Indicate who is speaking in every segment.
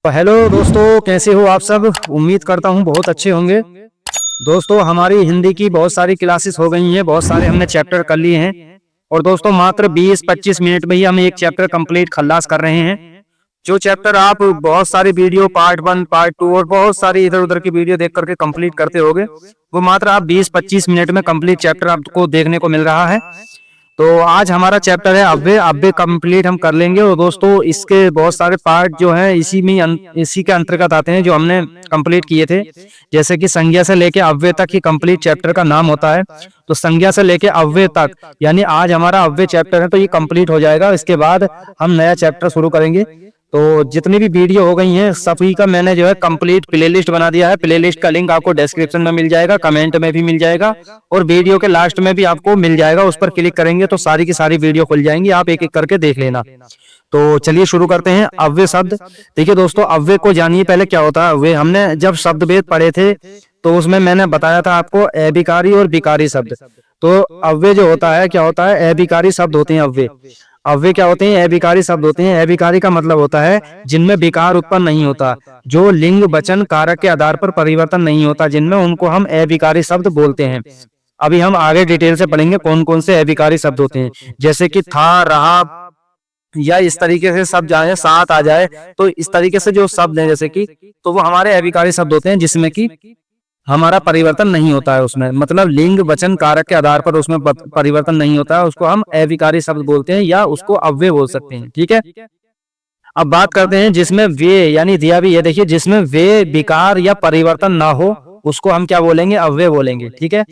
Speaker 1: तो हेलो दोस्तों, कैसे हो आप सब। उम्मीद करता हूँ बहुत अच्छे होंगे। दोस्तों, हमारी हिंदी की बहुत सारी क्लासेस हो गई हैं, बहुत सारे हमने चैप्टर कर लिए हैं। और दोस्तों, मात्र 20-25 मिनट में ही हम एक चैप्टर कंप्लीट खल्लास कर रहे हैं। जो चैप्टर आप बहुत सारी वीडियो पार्ट 1 पार्ट 2 और बहुत सारी इधर उधर की वीडियो देख करके कंप्लीट करते होगे, वो मात्र आप 20-25 मिनट में कंप्लीट चैप्टर आपको देखने को मिल रहा है। तो आज हमारा चैप्टर है अव्यय। अव्यय कंप्लीट हम कर लेंगे। और दोस्तों, इसके बहुत सारे पार्ट जो हैं इसी के अंतर्गत आते हैं जो हमने कंप्लीट किए थे। जैसे कि संज्ञा से लेके अव्यय तक ही कंप्लीट चैप्टर का नाम होता है। तो संज्ञा से लेके अव्यय तक, यानी आज हमारा अव्यय चैप्टर है तो ये कंप्लीट हो जाएगा। इसके बाद हम नया चैप्टर शुरू करेंगे। तो जितनी भी वीडियो हो गई हैं सभी का मैंने जो है कंप्लीट प्लेलिस्ट बना दिया है। प्लेलिस्ट का लिंक आपको डिस्क्रिप्शन में मिल जाएगा, कमेंट में भी मिल जाएगा और वीडियो के लास्ट में भी आपको मिल जाएगा। उस पर क्लिक करेंगे तो सारी की सारी वीडियो खुल जाएंगी, आप एक एक करके देख लेना। तो चलिए शुरू करते हैं। अव्यय शब्द। देखिए दोस्तों, अव्यय को जानिए पहले क्या होता है अव्यय। हमने जब शब्द भेद पढ़े थे तो उसमें मैंने बताया था आपको अभिकारी और विकारी शब्द। तो अव्यय जो होता है क्या होता है, अभिकारी शब्द होते हैं अव्यय। अव्यय क्या होते हैं, अभिकारी शब्द होते हैं। अभिकारी का मतलब होता है जिनमें विकार उत्पन्न नहीं होता, जो लिंग वचन कारक के आधार पर परिवर्तन नहीं होता, जिनमें उनको हम अभिकारी शब्द बोलते हैं। अभी हम आगे डिटेल से पढ़ेंगे कौन कौन से अभिकारी शब्द होते हैं। जैसे कि था, रहा या इस तरीके से शब्द जाए, साथ आ जाए, तो इस तरीके से जो शब्द हैं जैसे कि, तो वो हमारे अभिकारी शब्द होते हैं जिसमें कि हमारा परिवर्तन नहीं होता है। उसमें मतलब लिंग वचन कारक के आधार पर उसमें परिवर्तन नहीं होता है, उसको हम अविकारी शब्द बोलते हैं या उसको अव्यय बोल सकते हैं। ठीक है, अब बात करते हैं जिसमें वे यानी दिया भी है। देखिए, जिसमें वे विकार या परिवर्तन ना हो उसको हम क्या बोलेंगे, अव्यय बोलेंगे। ठीक है,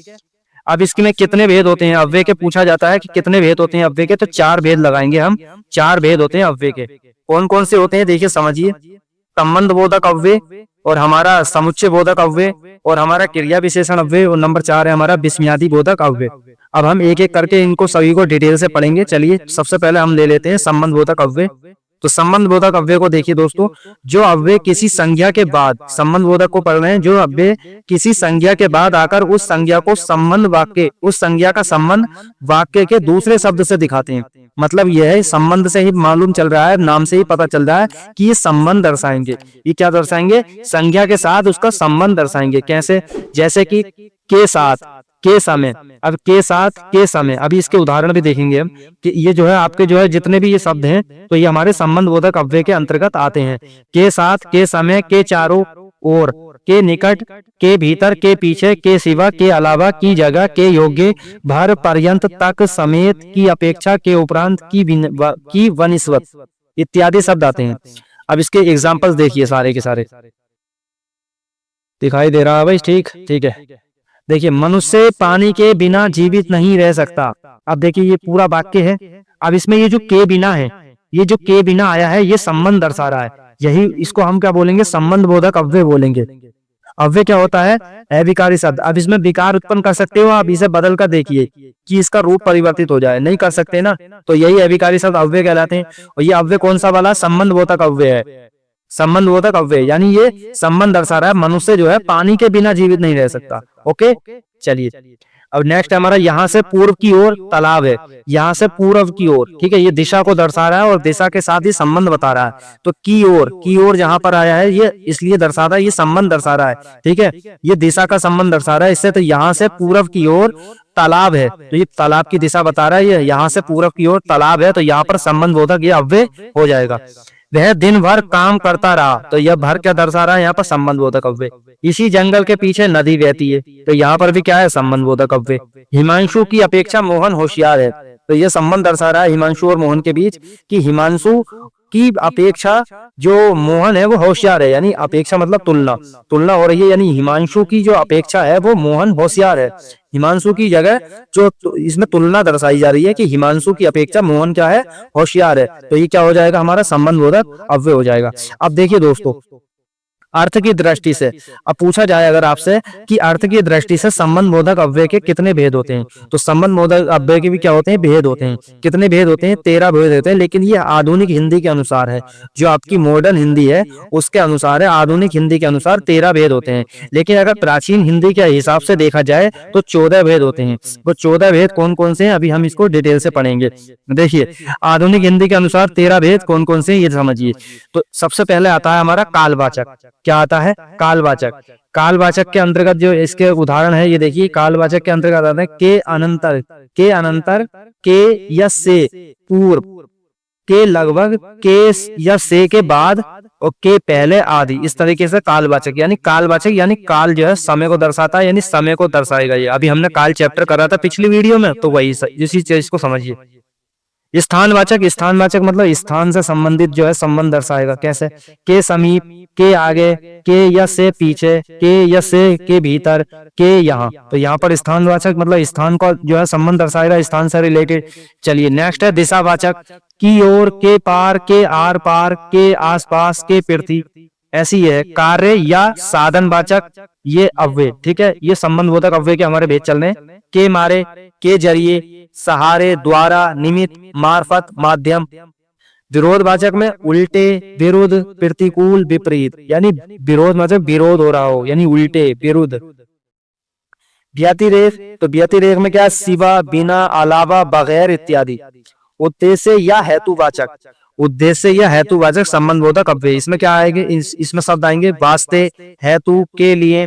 Speaker 1: अब इसमें कितने भेद होते हैं अव्यय के, पूछा जाता है कि कितने भेद होते हैं अव्यय के, तो 4 भेद लगाएंगे हम। 4 भेद होते हैं अव्यय के। कौन कौन से होते हैं देखिए समझिए। संबंध बोधक अव्यय, और हमारा समुच्चय बोधक अव्यय, और हमारा क्रिया विशेषण अव्यय, और नंबर 4 है हमारा विस्मयादि बोधक अव्यय। अब हम एक एक करके इनको सभी को डिटेल से पढ़ेंगे। चलिए, सबसे पहले हम ले लेते हैं संबंध बोधक अव्यय। तो संबंध बोधक अव्यय को देखिए दोस्तों, जो अव्यय किसी संज्ञा के बाद, संबंध बोधक को पढ़ रहे हैं, जो अव्यय किसी संज्ञा के बाद आकर उस संज्ञा को संबंध वाक्य, उस संज्ञा का संबंध वाक्य के दूसरे शब्द से दिखाते हैं। मतलब यह है, संबंध से ही मालूम चल रहा है, नाम से ही पता चल रहा है कि ये संबंध दर्शाएंगे। ये क्या दर्शाएंगे, संज्ञा के साथ उसका संबंध दर्शाएंगे। कैसे, जैसे कि के साथ, के समय। अब के साथ, के समय, अभी इसके उदाहरण भी देखेंगे हम कि ये जो है आपके जो है जितने भी ये शब्द हैं तो ये हमारे संबंध बोधक अव्यय के अंतर्गत आते हैं। के साथ, के समय, के चारों ओर, के निकट, के भीतर, के पीछे, के सिवा, के अलावा, की जगह, के योग्य, भर, पर्यंत, तक, समेत, की अपेक्षा, के उपरांत, की वनिस्वत इत्यादि शब्द आते हैं। अब इसके एग्जाम्पल्स देखिए सारे के सारे। दिखाई दे रहा है भाई? ठीक ठीक है। देखिए, मनुष्य पानी के बिना जीवित नहीं रह सकता। अब देखिए, ये पूरा वाक्य है। अब इसमें ये जो के बिना है, ये जो के बिना आया है, ये संबंध दर्शा रहा है। यही इसको हम क्या बोलेंगे, संबंध बोधक अव्यय बोलेंगे। अव्यय क्या होता है, अविकारी शब्द। अब इसमें विकार उत्पन्न कर सकते हो आप, इसे बदल कर देखिए कि इसका रूप परिवर्तित हो जाए। नहीं कर सकते ना, तो यही अविकारी शब्द अव्यय कहलाते हैं। और ये अव्यय कौन सा वाला, संबंध बोधक अव्यय है। संबंध बोधक अव्यय यानी ये संबंध दर्शा रहा है, मनुष्य जो है पानी के बिना जीवित नहीं रह सकता। ओके, चलिए अब नेक्स्ट हमारा यहाँ से पूर्व की ओर तालाब है। यहाँ से पूर्व की ओर, ठीक है, ये दिशा को दर्शा रहा है और दिशा के साथ ही संबंध बता रहा है। तो की ओर जहाँ पर आया है ये इसलिए दर्शा रहा है, ये संबंध दर्शा रहा है। ठीक है, ये दिशा का संबंध दर्शा रहा है इससे। तो यहाँ से पूर्व की ओर तालाब है, तो ये तालाब की दिशा बता रहा है। ये यहाँ से पूर्व की ओर तालाब है, तो यहाँ पर संबंध बोधक ये अव्यय हो जाएगा। वह दिन भर काम करता रहा, तो यह भर क्या दर्शा रहा है, यहाँ पर संबंध बोधक अव्यय। इसी जंगल के पीछे नदी बहती है, तो यहाँ पर भी क्या है, संबंध बोधक अव्यय। हिमांशु की अपेक्षा मोहन होशियार है, तो यह संबंध दर्शा रहा है हिमांशु और मोहन के बीच कि हिमांशु की अपेक्षा जो मोहन है वो होशियार है। यानी अपेक्षा मतलब तुलना हो रही है, यानी हिमांशु की जो अपेक्षा है वो मोहन होशियार है। हिमांशु की जगह जो इसमें तुलना दर्शाई जा रही है कि हिमांशु की अपेक्षा मोहन क्या है, होशियार है। तो ये क्या हो जाएगा, हमारा संबंध बोधक अव्यय हो जाएगा। अब देखिए दोस्तों, अर्थ की दृष्टि से। अब पूछा जाए अगर आपसे कि अर्थ की दृष्टि से संबंध बोधक अव्यय के कितने भेद होते हैं, तो संबंध बोधक अव्यय के भी क्या होते हैं, भेद होते हैं। कितने भेद होते हैं, 13 भेद होते हैं। लेकिन ये आधुनिक हिंदी के अनुसार है, जो आपकी मॉडर्न हिंदी है उसके अनुसार है। आधुनिक हिंदी के अनुसार 13 भेद होते हैं, लेकिन अगर प्राचीन हिंदी के हिसाब से देखा जाए तो 14 भेद होते हैं। वो 14 भेद कौन कौन से हैं, अभी हम इसको डिटेल से पढ़ेंगे। देखिए, आधुनिक हिंदी के अनुसार 13 भेद कौन कौन से हैं ये समझिए। तो सबसे पहले आता है हमारा कालवाचक। क्या आता है, कालवाचक। कालवाचक के अंतर्गत जो इसके उदाहरण है ये देखिए, कालवाचक के अंतर्गत आते हैं के अनंतर, के अनंतर, के या से पूर्व, के लगभग, के या से के बाद और के पहले आदि। इस तरीके से कालवाचक यानी काल जो है समय को दर्शाता है, यानी समय को दर्शाएगा। ये अभी हमने काल चैप्टर करा था पिछली वीडियो में, तो वही इसी चीज को समझिए। स्थानवाचक, स्थानवाचक मतलब स्थान से संबंधित जो है संबंध दर्शाएगा। कैसे, के समीप, के आगे, के या से पीछे, के या से के भीतर, के यहाँ। तो यहाँ पर स्थानवाचक मतलब स्थान का जो है संबंध दर्शाएगा, स्थान से रिलेटेड। चलिए नेक्स्ट है दिशावाचक। की ओर, के पार, के आर पार, के आसपास, के पृथ्वी। ऐसी है कार्य या साधनवाचक, ये अव्यय। ठीक है, ये संबंध बोधक अव्यय के हमारे भेद चल रहे हैं। के मारे, के जरिए, सहारे, द्वारा, निमित्त, मार्फत, माध्यम। विरोधवाचक में उल्टे, विरुद्ध, प्रतिकूल, विपरीत, यानी विरोधवाचक विरोध हो रहा हो, यानी उल्टे, विरुद्ध। व्यतिरेक, तो व्यतिरेक में क्या, सिवा, बिना, अलावा, बगैर इत्यादि। उद्देश्य या हेतुवाचक, उद्देश्य या हेतुवाचक संबंध बोधक अव्यय। इसमें क्या आएंगे, इसमें शब्द आएंगे वास्ते, हेतु, के लिए।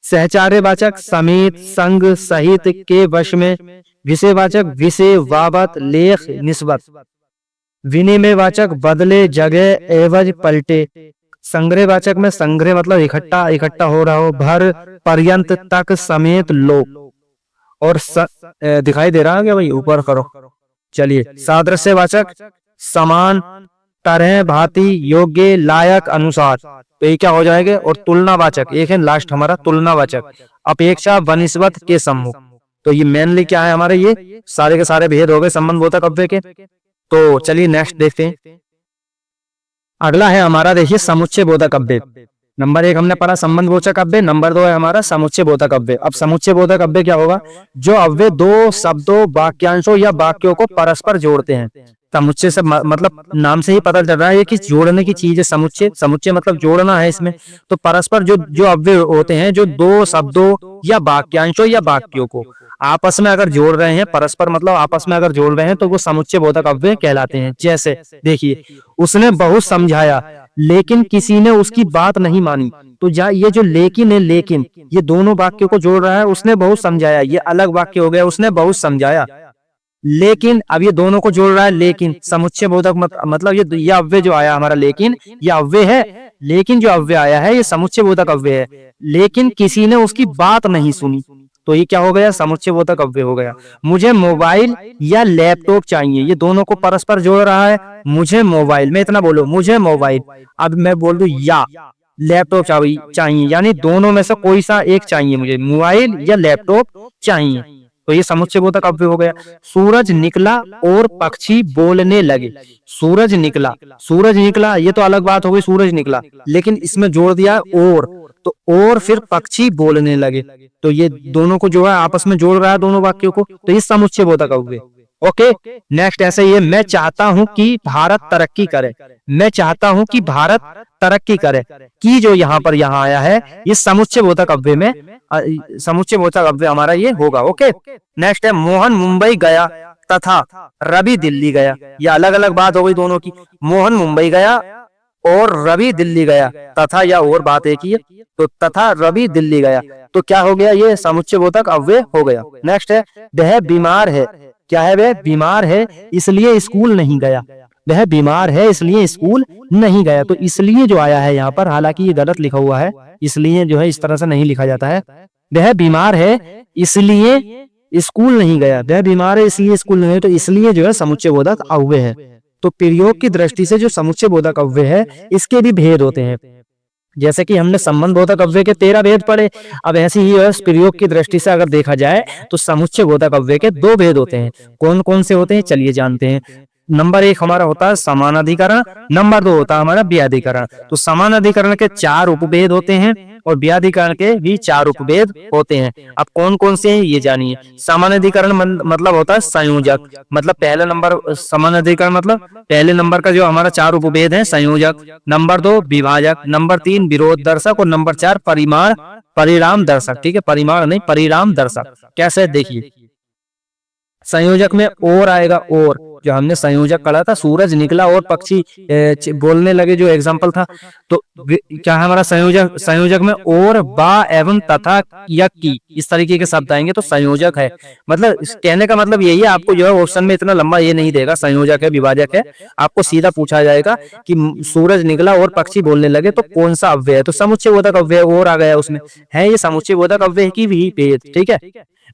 Speaker 1: सहचार्यवाचक समेत, संग, सहित, के वश में। विषयवाचक विषय, बाबत, लेख, निस्बत। विनिमयवाचक बदले, जगह, एवज, पलटे। संग्रहवाचक में संग्रह मतलब इकट्ठा, इकट्ठा हो रहा हो, भर, पर्यंत, तक, समेत, लोक। और दिखाई दे रहा है क्या भाई, ऊपर करो। चलिए सादृश्यवाचक समान, तरह, भांति, योग्य, लायक, अनुसार। तो ये क्या हो जाएगा। और तुलनावाचक एक है लास्ट हमारा, तुलनावाचक अपेक्षा, बनिस्बत, के सम्मुख। तो ये मेनली क्या है हमारे, ये सारे के सारे भेद हो गए संबंध बोधक अव्यय के। तो चलिए नेक्स्ट देखते हैं। अगला है हमारा देखिए समुच्चय बोधक अव्यय। नंबर 1 हमने पढ़ा संबंध बोधक अव्यय, नंबर 2 है हमारा समुच्चय बोधक अव्यय। अब समुच्चय बोधक अव्यय क्या होगा, जो अव्यय दो शब्दों, वाक्यांशों या वाक्यों को परस्पर जोड़ते हैं। समुच्चय से मतलब नाम से ही पता चल रहा है कि जोड़ने की चीज है समुच्चय। समुच्चय मतलब जोड़ना है इसमें। तो परस्पर जो अव्यय होते हैं, जो दो शब्दों या वाक्यांशों या वाक्यों को आपस में अगर जोड़ रहे हैं, परस्पर मतलब आपस में अगर जोड़ रहे हैं, तो वो समुच्चय बोधक अव्यय कहलाते हैं। जैसे देखिए, उसने बहुत समझाया लेकिन किसी ने उसकी बात नहीं मानी। तो ये जो लेकिन है, लेकिन ये दोनों वाक्यों को जोड़ रहा है। उसने बहुत समझाया, ये अलग वाक्य हो गया, उसने बहुत समझाया। लेकिन अब ये दोनों को जोड़ रहा है, लेकिन समुच्चय बोधक मतलब ये अव्यय जो आया हमारा, लेकिन ये अव्यय है। लेकिन जो अव्यय आया है ये समुच्चय बोधक अव्यय है। लेकिन किसी ने उसकी बात नहीं सुनी, तो ये क्या हो गया, समुच्चय बोधक अव्यय हो गया। मुझे मोबाइल या लैपटॉप चाहिए, ये दोनों को परस्पर जोड़ रहा है। मुझे मोबाइल, मैं इतना बोलूं मुझे मोबाइल, अब मैं बोल दूं या लैपटॉप चाहिए, यानी दोनों में से कोई सा एक चाहिए, मुझे मोबाइल या लैपटॉप चाहिए। तो ये समुच्चय बोधक अव्यय हो गया। सूरज निकला और पक्षी बोलने लगे। सूरज निकला ये तो अलग बात हो गई, सूरज निकला, लेकिन इसमें जोड़ दिया और फिर पक्षी बोलने लगे। तो ये दोनों को जो है आपस में जोड़ रहा है, दोनों वाक्यों को। तो ये समुच्चय बोधक अव्यय। ओके, नेक्स्ट ऐसे ही है, मैं चाहता हूं कि भारत तरक्की करे। मैं चाहता हूं कि भारत तरक्की करे, की जो यहाँ आया है, ये समुच्चय बोधक अव्यय में, समुच्चय बोधक अव्यय हमारा ये होगा। ओके, नेक्स्ट है मोहन मुंबई गया तथा रवि दिल्ली गया। ये अलग अलग बात हो गई दोनों की। मोहन मुंबई गया और रवि दिल्ली गया, तथा या और बात एक ही है, तो तथा रवि दिल्ली गया। तो क्या हो गया, ये समुच्चय बोधक अव्यय हो गया। नेक्स्ट है वह बीमार है। क्या है, वह बीमार है इसलिए स्कूल नहीं गया। वह बीमार है इसलिए स्कूल नहीं गया। तो इसलिए जो आया है यहाँ पर, हालांकि ये गलत लिखा हुआ है, इसलिए जो है इस तरह से नहीं लिखा जाता है। वह बीमार है इसलिए स्कूल नहीं गया, वह बीमार है इसलिए स्कूल नहीं गया। तो इसलिए जो है समुच्चय बोधक अव्यय है। तो प्रयोग की दृष्टि से जो समुच्चय बोधक अव्यय है, इसके भी भेद होते हैं। जैसे कि हमने संबंध बोधक अव्यय के 13 भेद पढ़े, अब ऐसे ही प्रयोग की दृष्टि से अगर देखा जाए तो समुच्चय बोधक अव्यय के 2 भेद होते हैं। कौन कौन से होते हैं, चलिए जानते हैं। नंबर एक हमारा होता है समानाधिकरण, नंबर 2 होता है हमारा व्याधिकरण। तो समानाधिकरण के 4 उपभेद होते हैं और व्याधिकरण के भी 4 उपभेद होते हैं। अब कौन कौन से हैं ये जानिए। समानाधिकरण मतलब होता है संयोजक, मतलब पहला नंबर समानाधिकरण मतलब पहले नंबर का जो हमारा 4 उपभेद है संयोजक, नंबर 2 विभाजक, नंबर 3 विरोध दर्शक और नंबर 4 परिमाण परिणाम दर्शक। ठीक है, परिमाण नहीं परिणाम दर्शक। कैसे देखिए, संयोजक में और आएगा, और जो हमने संयोजक पढ़ा था सूरज निकला और पक्षी बोलने लगे जो एग्जांपल था, तो क्या है हमारा संयोजक, संयोजक में और बा एवं तथा या की इस तरीके के शब्द आएंगे तो संयोजक है। मतलब कहने का मतलब यही है, आपको जो है ऑप्शन में इतना लंबा ये नहीं देगा संयोजक है विभाजक है, आपको सीधा पूछा जाएगा कि सूरज निकला और पक्षी बोलने लगे तो कौन सा अव्यय है, तो समुच्चय बोधक अव्यय और आ गया उसमें, है ये समुच्चय बोधक अव्यय की भी भेद। ठीक है,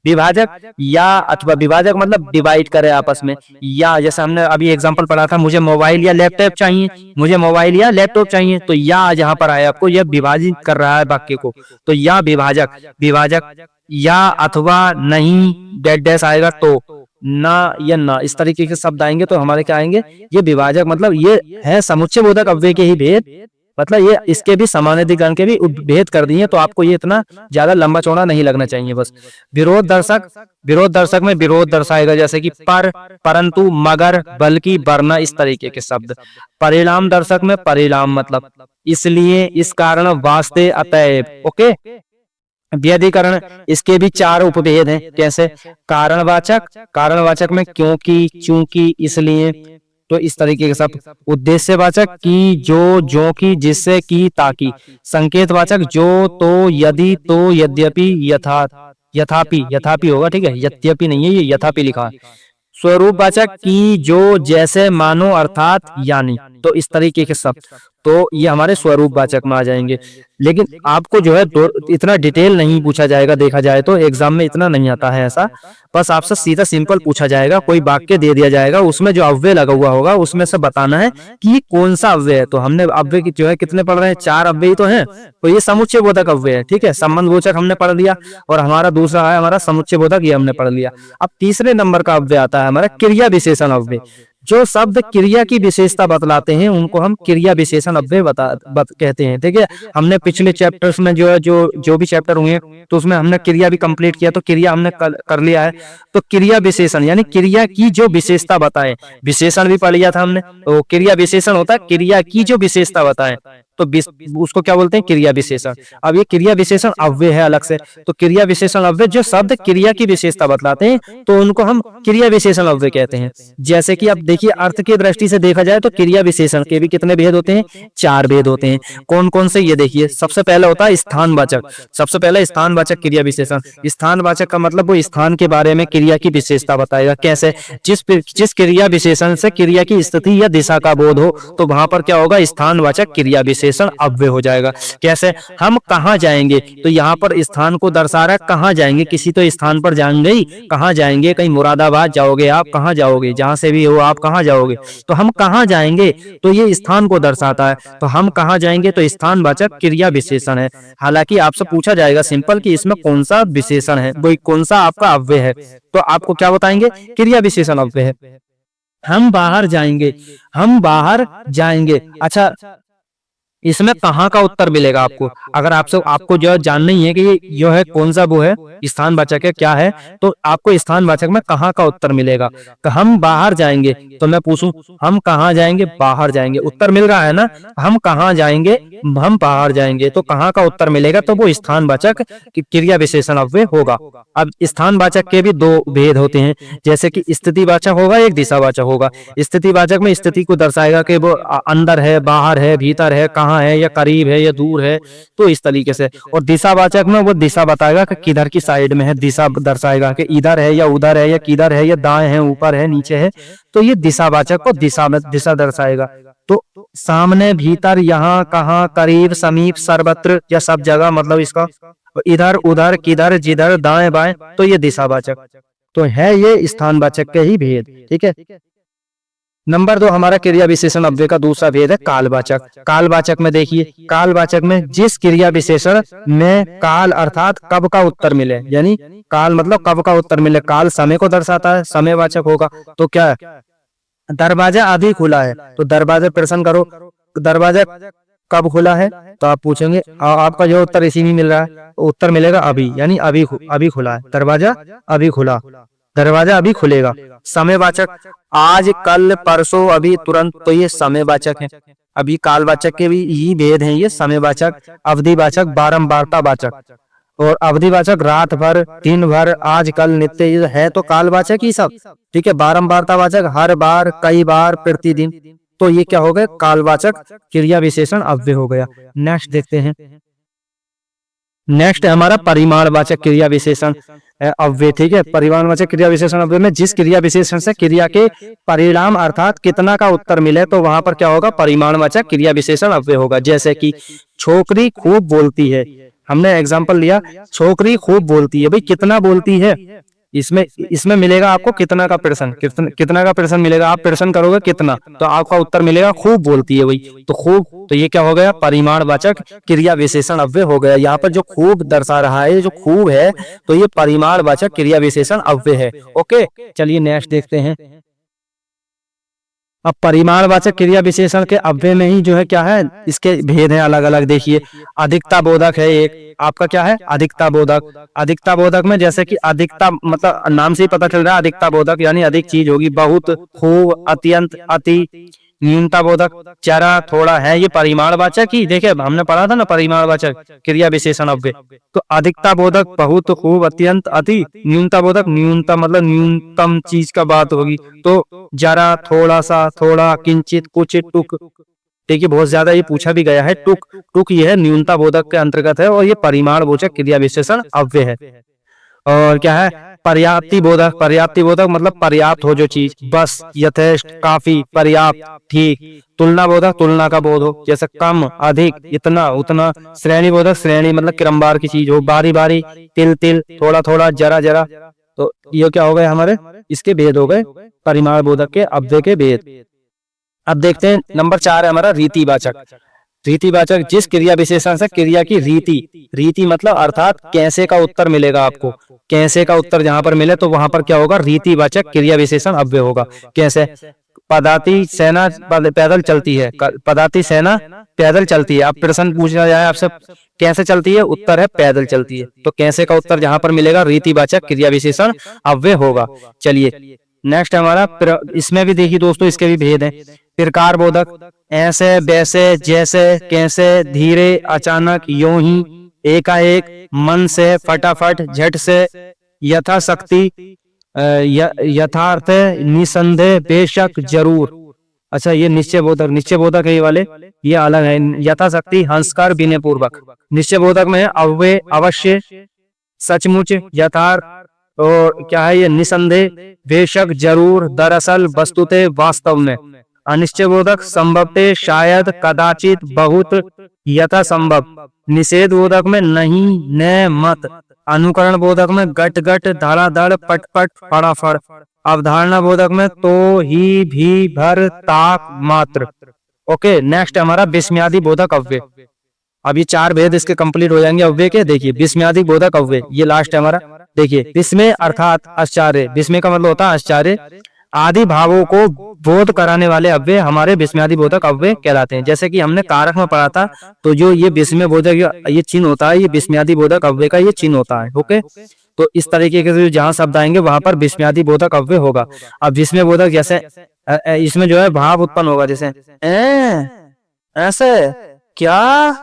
Speaker 1: विभाजक या अथवा विभाजक मतलब डिवाइड करे आपस में, या जैसे हमने अभी एग्जांपल पढ़ा था मुझे मोबाइल या लैपटॉप चाहिए, मुझे मोबाइल या लैपटॉप चाहिए, तो या जहां पर आया आपको यह विभाजित कर रहा है वाक्य को, तो या विभाजक, विभाजक या अथवा नहीं डैश डैश आएगा तो ना या ना इस तरीके के शब्द आएंगे तो हमारे क्या आएंगे, ये विभाजक मतलब ये है समुच्चय बोधक अव्यय के ही भेद, मतलब ये इसके भी समानाधिकरण के भी भेद कर दिए, तो आपको ये इतना ज्यादा लंबा चौड़ा नहीं लगना चाहिए बस। विरोध दर्शक, विरोध दर्शक में विरोध दर्शाएगा जैसे कि पर, परंतु, मगर, बल्कि, वरना इस तरीके के शब्द। परिणाम दर्शक में परिणाम मतलब इसलिए, इस कारण, वास्ते, अतएव। ओके, व्याधिकरण इसके भी 4 उपभेद हैं। कैसे, कारणवाचक, कारणवाचक में क्योंकि, चूंकि, इसलिए, तो इस तरीके के सब। उद्देश्यवाचक की, जो की, जिससे, की, ताकि। संकेतवाचक जो, तो, यदि, तो, यद्यपि, यथा, यथापि, यथापि होगा, ठीक है, यद्यपि नहीं है, ये यथापि लिखा है। स्वरूपवाचक की, जो, जैसे, मानो, अर्थात, यानी, तो इस तरीके के शब्द, तो ये हमारे स्वरूपवाचक में आ जाएंगे। लेकिन आपको जो है इतना डिटेल नहीं पूछा जाएगा, देखा जाए तो एग्जाम में इतना नहीं आता है ऐसा, बस आपसे सीधा सिंपल पूछा जाएगा, कोई वाक्य दे दिया जाएगा उसमें जो अव्यय लगा हुआ होगा उसमें से बताना है कि ये कौन सा अव्यय है। तो हमने अव्यय की जो है कितने पढ़ रहे हैं, 4 अव्यय तो हैं, तो ये समुच्चय बोधक अव्यय है। ठीक है, संबंधवाचक हमने पढ़ लिया और हमारा दूसरा है हमारा समुच्चय बोधक, ये हमने पढ़ लिया। अब तीसरे नंबर का अव्यय आता है हमारा क्रिया विशेषण अव्यय। जो शब्द क्रिया की विशेषता बतलाते हैं उनको हम क्रिया विशेषण अव्यय कहते हैं। ठीक है, हमने पिछले चैप्टर्स में जो है जो भी चैप्टर हुए तो उसमें हमने क्रिया भी कंप्लीट किया, तो क्रिया हमने कर लिया है। तो क्रिया विशेषण यानी क्रिया की जो विशेषता बताए, विशेषण भी पढ़ लिया था हमने, तो क्रिया विशेषण होता है क्रिया की जो विशेषता बताए, तो उसको क्या बोलते हैं, क्रिया विशेषण। अब ये क्रिया विशेषण अव्यय है अलग से, तो क्रिया विशेषण अव्यय जो शब्द क्रिया की विशेषता बतलाते हैं तो उनको हम क्रिया विशेषण अव्यय कहते हैं। जैसे कि अब देखिए अर्थ की दृष्टि से देखा जाए तो क्रिया विशेषण के भी कितने भेद होते हैं, 4 भेद होते हैं। कौन कौन से, ये देखिए, सबसे पहले होता है स्थानवाचक। सबसे पहले स्थानवाचक क्रिया विशेषण। स्थानवाचक का मतलब वो स्थान के बारे में क्रिया की विशेषता बताएगा। कैसे, जिस क्रिया विशेषण से क्रिया की स्थिति या दिशा का बोध हो तो वहां पर क्या होगा, स्थानवाचक क्रिया विशेषण अव्यय हो जाएगा। कैसे, हम कहाँ जाएंगे, तो यहाँ पर स्थान को दर्शा रहा है, कहाँ जाएंगे, किसी तो स्थान पर जाएंगे ही, कहाँ जाएंगे, कहीं मुरादाबाद जाओगे आप, कहाँ जाओगे, जहां से भी हो आप कहाँ जाओगे, तो हम कहाँ जाएंगे, तो ये स्थान को दर्शाता है। तो हम कहाँ जाएंगे तो स्थानवाचक क्रिया विशेषण है। हालांकि आपसे पूछा जाएगा सिंपल कि इसमें कौन सा विशेषण है, वो कौन सा आपका अव्यय है, तो आपको क्या बताएंगे, क्रिया विशेषण अव्यय है। हम बाहर जाएंगे, हम बाहर जाएंगे। अच्छा, इसमें कहाँ का उत्तर मिलेगा आपको, अगर आपको जो जानना ही है कि ये जो है कौन सा वो है स्थानवाचक है क्या है, तो आपको स्थानवाचक में कहाँ का उत्तर मिलेगा। तो हम बाहर जाएंगे, तो मैं पूछूं हम कहाँ जाएंगे, बाहर जाएंगे, उत्तर मिल रहा है ना, हम कहाँ जाएंगे, हम बाहर जाएंगे, तो कहाँ का उत्तर मिलेगा, तो वो स्थानवाचक क्रिया विशेषण अव्यय होगा। अब स्थानवाचक के भी 2 भेद होते हैं, जैसे कि स्थितिवाचक होगा, एक दिशावाचक होगा। स्थितिवाचक में स्थिति को दर्शाएगा कि वो अंदर है, बाहर है, भीतर है, कहाँ है, या करीब है या दूर है, तो इस तरीके से। और दिशावाचक में वो दिशा बताएगा कि किधर की साइड में है, दिशा दर्शाएगा कि इधर है या उधर है या किधर है या दाएं है, ऊपर है, नीचे है, तो ये दिशावाचक को दिशा दर्शाएगा। तो सामने, भीतर, यहाँ, कहाँ, करीब, समीप, सर्वत्र या सब जगह, मतलब इसका इधर, उधर, किधर, जिधर, दाएं बाएं, तो ये दिशावाचक। तो है ये स्थानवाचक के ही भेद। ठीक है, नंबर 2 हमारा क्रिया विशेषण अव्यय का दूसरा भेद है कालवाचक। कालवाचक में देखिए, कालवाचक में जिस क्रिया विशेषण में काल अर्थात कब का उत्तर मिले, यानी काल मतलब कब का उत्तर मिले, काल समय को दर्शाता है, समयवाचक होगा। तो क्या है, दरवाजा अभी खुला है, तो दरवाजा प्रश्न करो, दरवाजा कब खुला है, तो आप पूछेंगे आपका जो उत्तर इसी में मिल रहा है, उत्तर मिलेगा अभी, यानी अभी अभी खुला है, दरवाजा अभी खुला, दरवाजा अभी खुलेगा। समयवाचक आज, कल, परसों, अभी, तुरंत, तो ये समयवाचक है। अभी कालवाचक के भी यही भेद हैं, ये समयवाचक, अवधिवाचक, बारंबारतावाचक। और अवधिवाचक रात भर, दिन भर, आज, कल, नित्य, ये है तो कालवाचक ही सब, ठीक है। बारंबारतावाचक हर बार, कई बार, प्रतिदिन, तो ये क्या हो गया, कालवाचक क्रिया विशेषण अव्यय हो गया। नेक्स्ट देखते हैं, नेक्स्ट है हमारा परिमाणवाचक क्रिया विशेषण अव्यय, ठीक है। परिमाणवाचक क्रिया विशेषण अव्यय में जिस क्रिया विशेषण से क्रिया के परिणाम अर्थात कितना का उत्तर मिले, तो वहां पर क्या होगा, परिमाणवाचक क्रिया विशेषण अव्यय होगा। जैसे कि छोकरी खूब बोलती है, हमने एग्जाम्पल लिया, छोकरी खूब बोलती है, भाई कितना बोलती है, इसमें इसमें मिलेगा आपको कितना का प्रश्न, कितना का प्रश्न मिलेगा, आप प्रश्न करोगे कितना, तो आपका उत्तर मिलेगा खूब बोलती है, भाई तो खूब, तो ये क्या हो गया, परिमाणवाचक क्रिया विशेषण अव्यय हो गया। यहाँ पर जो खूब दर्शा रहा है, जो खूब है, तो ये परिमाणवाचक क्रिया विशेषण अव्यय है। ओके, चलिए नेक्स्ट देखते हैं। अब परिमाणवाचक क्रिया विशेषण के अव्यय में ही जो है क्या है, इसके भेद हैं अलग अलग। देखिए, अधिकता बोधक है एक, आपका क्या है, अधिकता बोधक। अधिकता बोधक में जैसे कि अधिकता मतलब नाम से ही पता चल रहा है, अधिकता बोधक यानी अधिक चीज होगी, बहुत, खूब, अत्यंत, अति। न्यूनता बोधक जरा, थोड़ा है, ये परिमाणवाचक ही, देखिए हमने पढ़ा था ना परिमाणवाचक क्रिया विशेषण अव्यय। तो अधिकता बोधक बहुत, खूब, अत्यंत, अति। न्यूनता बोधक न्यूनतम मतलब न्यूनतम चीज का बात होगी, तो जरा, थोड़ा सा, थोड़ा, किंचित, कुछ, टुक। देखिए बहुत ज्यादा ये पूछा भी गया है, टुक, टुक ये है न्यूनता बोधक के अंतर्गत है, और ये परिमाणवाचक क्रिया विशेषण अव्यय है। और क्या है, पर्याप्ति बोधक। पर्याप्ति बोधक मतलब पर्याप्त हो जो चीज, बस, यथेष्ट, काफी, पर्याप्त, ठीक। तुलना बोधक तुलना का बोध हो, जैसे कम, अधिक, इतना, उतना। श्रेणी बोधक श्रेणी मतलब क्रमवार की चीज हो, बारी बारी, तिल तिल, थोड़ा थोड़ा, जरा जरा। तो ये क्या हो गए हमारे, इसके भेद हो गए, परिमाण बोधक के अव्यय के भेद। अब देखते हैं नंबर 4 है हमारा रीतिवाचक। रीतिवाचक जिस क्रिया विशेषण से क्रिया की रीति, रीति मतलब अर्थात कैसे का उत्तर मिलेगा आपको, कैसे का उत्तर जहां पर मिले तो वहां पर क्या होगा, रीतिवाचक क्रिया विशेषण अव्यय होगा। कैसे, पदाति सेना पैदल चलती है, पदाति सेना पैदल चलती है। अब प्रश्न पूछा जाए आपसे कैसे चलती है, उत्तर है पैदल चलती है, तो कैसे का उत्तर जहां पर मिलेगा रीतिवाचक क्रिया विशेषण अव्यय होगा। चलिए नेक्स्ट हमारा, इसमें भी देखिए दोस्तों इसके भी भेद हैं। प्रकार बोधक ऐसे, वैसे, जैसे, कैसे, धीरे, अचानक, यूं ही, एकाएक, मन से, फटाफट, झट से, यथाशक्ति, यथार्थ, निसंदेह, बेशक, जरूर। अच्छा ये निश्चय बोधक, निश्चय बोधक है ये वाले, ये अलग है। यथाशक्ति, हंसकर, विनय पूर्वक। निश्चय बोधक में है अव्यय, अवश्य, सचमुच, यथार्थ, और क्या है ये, निसंदेह, बेशक, जरूर, दरअसल, वस्तुतः, वास्तव में। अनिश्चय बोधक संभवतः, शायद, कदाचित, बहुत, यथासंभव। निषेध बोधक में नहीं, न, मत। अनुकरण बोधक में गट गट, धड़ाधड़, पट पट, फटाफट। अवधारणा बोधक में तो, ही, भी, भर, ताक, मात्र। ओके नेक्स्ट हमारा विस्मयादि बोधक अव्यय। अब ये 4 भेद इसके कंप्लीट हो जाएंगे अव्यय के। देखिए विस्मयादि बोधक अव्यय, ये लास्ट है हमारा। देखिए विस्मय अर्थात आश्चर्य, विस्मय का मतलब होता है आश्चर्य, आदि भावों को बोध कराने वाले अव्यय हमारे विस्मयादि बोधक अव्यय कहलाते हैं। जैसे कि हमने कारक में पढ़ा था, तो जो ये विस्मय बोधक ये चिन्ह होता है, ये विस्मयादि बोधक अव्यय का ये चिन्ह होता है। ओके, तो इस तरीके के जहां शब्द आएंगे वहां पर विस्मयादि बोधक अव्यय होगा। अब विस्मय बोधक जैसे इसमें जो है भाव उत्पन्न होगा, जैसे ऐसे, क्या,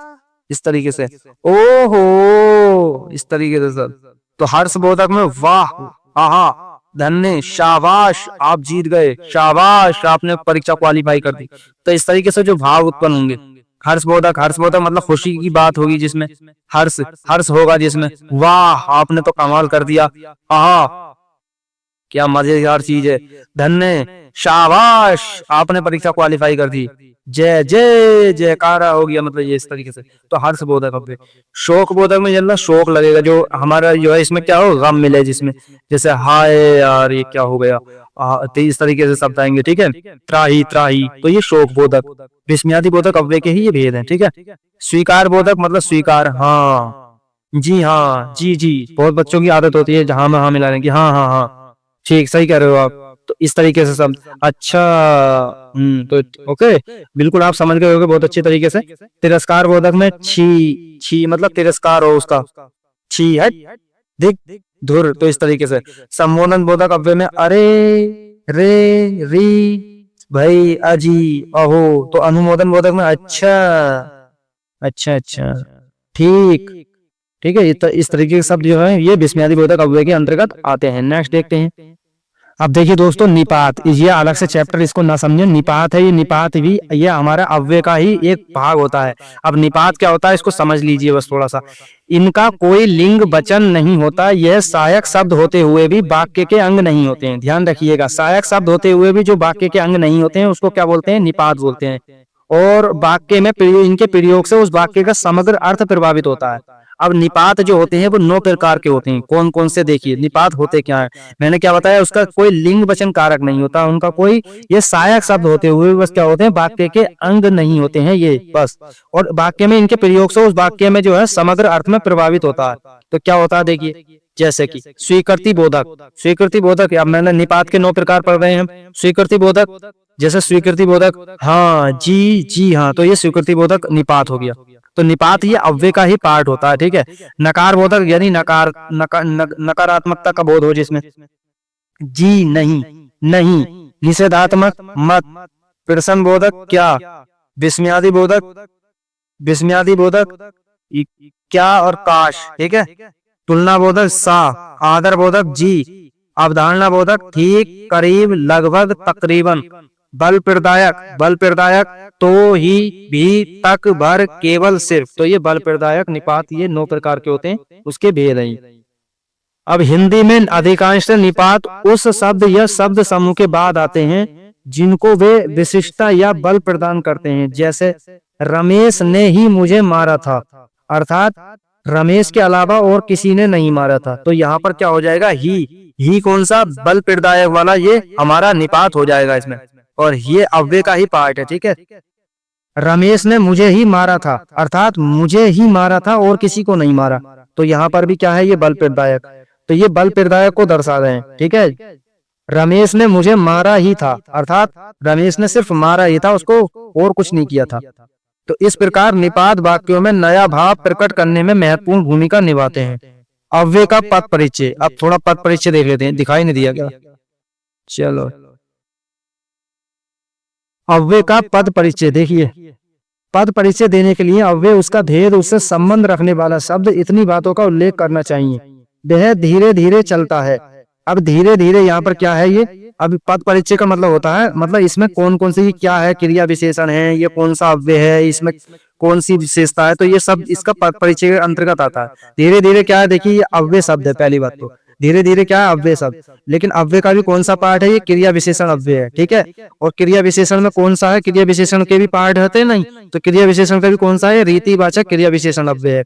Speaker 1: इस तरीके से, ओहो, इस तरीके से सर। तो हर्ष बोधक में वाह, आहा, धन्य, शाबाश, आप जीत गए, शाबाश, आपने परीक्षा क्वालिफाई कर दी। तो इस तरीके से जो भाव उत्पन्न होंगे, हर्ष बोधक मतलब खुशी की बात होगी जिसमें हर्ष, हर्ष होगा जिसमें, वाह आपने तो कमाल कर दिया, आहा क्या मजेदार चीज है, धन्य, शाबाश आपने परीक्षा क्वालिफाई कर दी, जय जय जयकारा हो गया, मतलब ये इस तरीके से। तो हर्ष बोधक अव्यय। शोक बोधक में जल्ला शोक लगेगा, जो हमारा जो है इसमें क्या हो, गम मिले जिसमें, जैसे हाय यार ये क्या हो गया, तो इस तरीके से शब्द आएंगे। ठीक है, त्राही त्राही, तो ये शोक बोधक। विस्मयादि बोधक अव्यय के ही ये भेद है। ठीक है, स्वीकार बोधक मतलब स्वीकार, हाँ जी, हाँ जी जी, बहुत बच्चों की आदत होती है जहां में हाँ मिलाने की, हाँ हाँ हाँ ठीक, सही कह रहे हो आप। तो इस तरीके से शब्द। अच्छा, तो ओके, बिल्कुल आप समझ गए होगे बहुत अच्छी तरीके से। तिरस्कार बोधक में छी, छी मतलब तिरस्कार हो उसका, छी हट, दिख, धुर, तो इस तरीके से। संबोधन बोधक अव्यय में अरे, रे, री, भाई, अजी, अहो, तो अनुमोदन बोधक में अच्छा, अच्छा अच्छा, ठीक, ठीक है। इस तरीके के शब्द जो है ये विस्मयादि बोधक अव्यय के अंतर्गत आते हैं। नेक्स्ट देखते हैं। अब देखिए दोस्तों, निपात, ये अलग से चैप्टर, इसको ना समझे। निपात है ये, निपात भी ये हमारा अव्यय का ही एक भाग होता है। अब निपात क्या होता है इसको समझ लीजिए बस थोड़ा सा। इनका कोई लिंग वचन नहीं होता, यह सहायक शब्द होते हुए भी वाक्य के अंग नहीं होते हैं। ध्यान रखिएगा, सहायक शब्द होते हुए भी जो वाक्य के अंग नहीं होते हैं उसको क्या बोलते हैं? निपात बोलते हैं। और वाक्य में इनके प्रयोग से उस वाक्य का समग्र अर्थ प्रभावित होता है। अब निपात जो होते हैं वो 9 प्रकार के होते हैं। कौन कौन से? देखिए निपात होते क्या है, मैंने क्या बताया, उसका कोई लिंग वचन कारक नहीं होता, उनका कोई, ये सहायक शब्द होते हुए बस क्या होते हैं? वाक्य के अंग नहीं होते हैं ये, बस। और वाक्य में इनके प्रयोग से उस वाक्य में जो है समग्र अर्थ में प्रभावित होता है। तो क्या होता है देखिए, जैसे कि स्वीकृति बोधक, स्वीकृति बोधक, अब मैंने निपात के 9 प्रकार पढ़ रहे हैं हम। स्वीकृति बोधक, जैसे स्वीकृति बोधक, हाँ जी, जी हाँ, तो ये स्वीकृति बोधक निपात हो गया। तो निपात ये अव्यय का ही पार्ट होता है, ठीक है। नकार बोधक यानी नकारात्मकता का बोध हो जिसमें, जी नहीं, नहीं। निषेधात्मक मत। प्रश्न बोधक क्या? विस्मयादि बोधक, विस्मयादि बोधक क्या और काश, ठीक है। तुलना बोधक सा। आदर बोधक जी। अवधारणा बोधक ठीक, करीब, लगभग, तकरीबन। बल प्रदायक, बल प्रदायक तो ही, भी, तक, भर, केवल, सिर्फ। तो ये बल प्रदायक निपात ये 9 प्रकार के होते हैं, उसके भेद हैं। अब हिंदी में अधिकांश निपात उस शब्द या शब्द समूह के बाद आते हैं जिनको वे विशिष्टता या बल प्रदान करते हैं। जैसे रमेश ने ही मुझे मारा था, अर्थात रमेश के अलावा और किसी ने नहीं मारा था। तो यहाँ पर क्या हो जाएगा? ही कौन सा? बल प्रदायक वाला, ये हमारा निपात हो जाएगा इसमें, और ये अव्यय का ही पार्ट है, ठीक है। रमेश ने मुझे ही मारा था, अर्थात मुझे ही मारा था और किसी को नहीं मारा। तो यहाँ पर भी क्या है? ये बल प्रदायक, तो ये बल प्रदायक को दर्शा रहे हैं, ठीक है। रमेश ने मुझे मारा ही था, अर्थात रमेश ने सिर्फ मारा ही था, उसको और कुछ नहीं किया था। तो इस प्रकार निपात वाक्यों में नया भाव प्रकट करने में महत्वपूर्ण भूमिका निभाते हैं। अव्यय का पद परिचय, अब थोड़ा पद परिचय देख लेते हैं, दिखाई नहीं दिया क्या? चलो, अव्यय का पद परिचय देखिए। पद परिचय देने के लिए अव्यय, उसका भेद, उससे संबंध रखने वाला शब्द, इतनी बातों का उल्लेख करना चाहिए। वह धीरे धीरे चलता है। अब धीरे धीरे यहाँ पर क्या है? ये अब पद परिचय का मतलब होता है, मतलब इसमें कौन कौन सी क्या है, क्रिया विशेषण है, ये कौन सा अव्यय है, इसमें कौन सी विशेषता है, तो ये सब इसका पद परिचय के अंतर्गत आता है। धीरे धीरे क्या है? देखिए ये अव्यय शब्द है, पहली बात तो धीरे धीरे क्या है? अव्यय शब्द। लेकिन अव्यय का भी कौन सा पार्ट है? ये क्रिया विशेषण अव्यय है, ठीक है। और क्रिया विशेषण में कौन सा है? क्रिया विशेषण के भी पार्ट होते हैं नहीं, तो क्रिया विशेषण का भी कौन सा है? रीतिवाचक क्रिया विशेषण अव्यय है।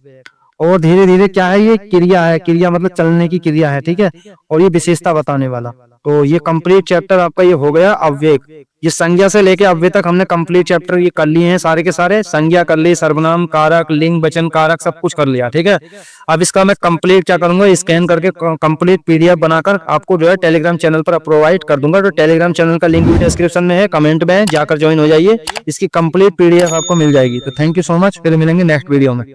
Speaker 1: और धीरे धीरे क्या है? ये क्रिया है, क्रिया मतलब चलने की क्रिया है, ठीक है। और ये विशेषता बताने वाला। तो ये कंप्लीट चैप्टर आपका ये हो गया अव्यय। ये संज्ञा से लेके अव्यय तक हमने कंप्लीट चैप्टर ये कर लिए हैं, सारे के सारे। संज्ञा कर ली, सर्वनाम कारक, लिंग वचन कारक, सब कुछ कर लिया, ठीक है। अब इसका मैं कंप्लीट क्या करूंगा? स्कैन करके कंप्लीट पीडीएफ बनाकर आपको जो है टेलीग्राम चैनल पर प्रोवाइड कर दूंगा। तो टेलीग्राम चैनल का लिंक भी डिस्क्रिप्शन में है, कमेंट में है, जाकर ज्वाइन हो जाइए। इसकी कंप्लीट पीडीएफ आपको मिल जाएगी। तो थैंक यू सो मच, फिर मिलेंगे नेक्स्ट वीडियो में।